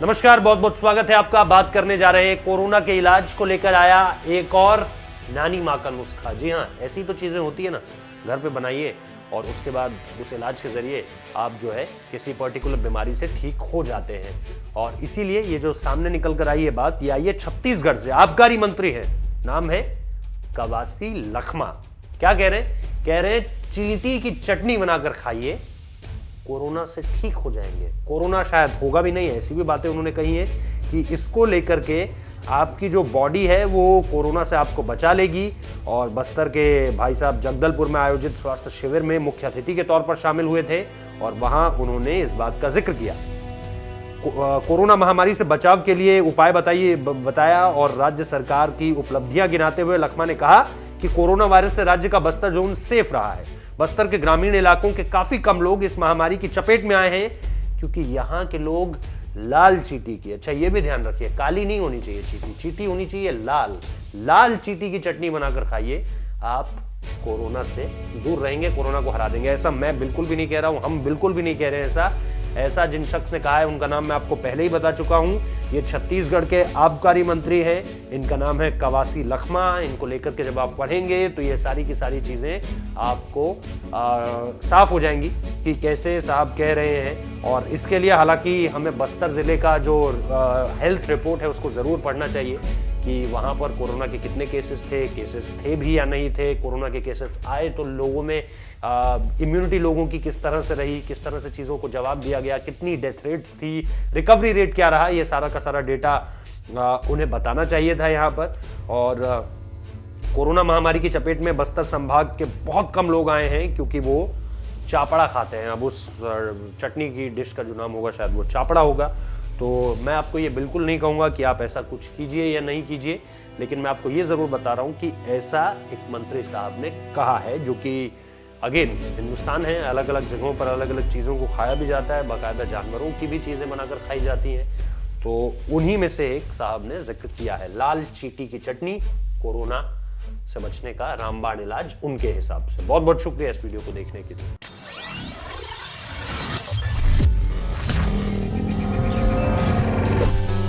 नमस्कार, बहुत बहुत स्वागत है आपका। बात करने जा रहे हैं कोरोना के इलाज को लेकर आया एक और नानी माँ का नुस्खा। जी हाँ, ऐसी तो चीजें होती है ना, घर पे बनाइए और उसके बाद उस इलाज के जरिए आप जो है किसी पर्टिकुलर बीमारी से ठीक हो जाते हैं। और इसीलिए ये जो सामने निकल कर आई है बात, ये आई है छत्तीसगढ़ से। आबकारी मंत्री है, नाम है कवासी लखमा। क्या कह रहे हैं? कह रहे हैं चींटी की चटनी बनाकर खाइए, कोरोना से ठीक हो जाएंगे। कोरोना शायद होगा भी नहीं, ऐसी भी बातें उन्होंने कही हैं कि इसको लेकर के आपकी जो बॉडी है वो कोरोना से आपको बचा लेगी। और बस्तर के भाई साहब जगदलपुर में आयोजित स्वास्थ्य शिविर में मुख्य अतिथि के तौर पर शामिल हुए थे और वहां उन्होंने इस बात का जिक्र किया। कोरोना महामारी से बचाव के लिए उपाय बताया और राज्य सरकार की उपलब्धियां गिनाते हुए लखमा ने कहा कि कोरोना वायरस से राज्य का बस्तर जोन सेफ रहा है। बस्तर के ग्रामीण इलाकों के काफी कम लोग इस महामारी की चपेट में आए हैं, क्योंकि यहाँ के लोग लाल चींटी की, अच्छा ये भी ध्यान रखिए, काली नहीं होनी चाहिए चींटी, चींटी होनी चाहिए लाल चींटी की चटनी बनाकर खाइए, आप कोरोना से दूर रहेंगे, कोरोना को हरा देंगे। ऐसा मैं बिल्कुल भी नहीं कह रहा हूं, हम बिल्कुल भी नहीं कह रहे हैं ऐसा जिन शख्स ने कहा है उनका नाम मैं आपको पहले ही बता चुका हूं। ये छत्तीसगढ़ के आबकारी मंत्री हैं, इनका नाम है कवासी लखमा। इनको लेकर के जब आप पढ़ेंगे तो ये सारी की सारी चीजें आपको साफ हो जाएंगी कि कैसे साहब कह रहे हैं। और इसके लिए हालांकि हमें बस्तर जिले का जो हेल्थ रिपोर्ट है उसको जरूर पढ़ना चाहिए कि वहाँ पर कोरोना के कितने केसेस थे भी या नहीं थे। कोरोना के केसेस आए तो लोगों में इम्यूनिटी लोगों की किस तरह से रही, किस तरह से चीज़ों को जवाब दिया गया, कितनी डेथ रेट्स थी, रिकवरी रेट क्या रहा, ये सारा का सारा डेटा उन्हें बताना चाहिए था यहाँ पर। और कोरोना महामारी की चपेट में बस्तर संभाग के बहुत कम लोग आए हैं, क्योंकि वो चापड़ा खाते हैं। अब उस चटनी की डिश का जो नाम होगा शायद वो चापड़ा होगा। तो मैं आपको ये बिल्कुल नहीं कहूँगा कि आप ऐसा कुछ कीजिए या नहीं कीजिए, लेकिन मैं आपको ये ज़रूर बता रहा हूँ कि ऐसा एक मंत्री साहब ने कहा है, जो कि अगेन हिंदुस्तान है, अलग अलग जगहों पर अलग अलग चीज़ों को खाया भी जाता है, बाकायदा जानवरों की भी चीज़ें बनाकर खाई जाती हैं। तो उन्हीं में से एक साहब ने जिक्र किया है लाल चींटी की चटनी, कोरोना से बचने का रामबाण इलाज उनके हिसाब से। बहुत बहुत शुक्रिया इस वीडियो को देखने के लिए।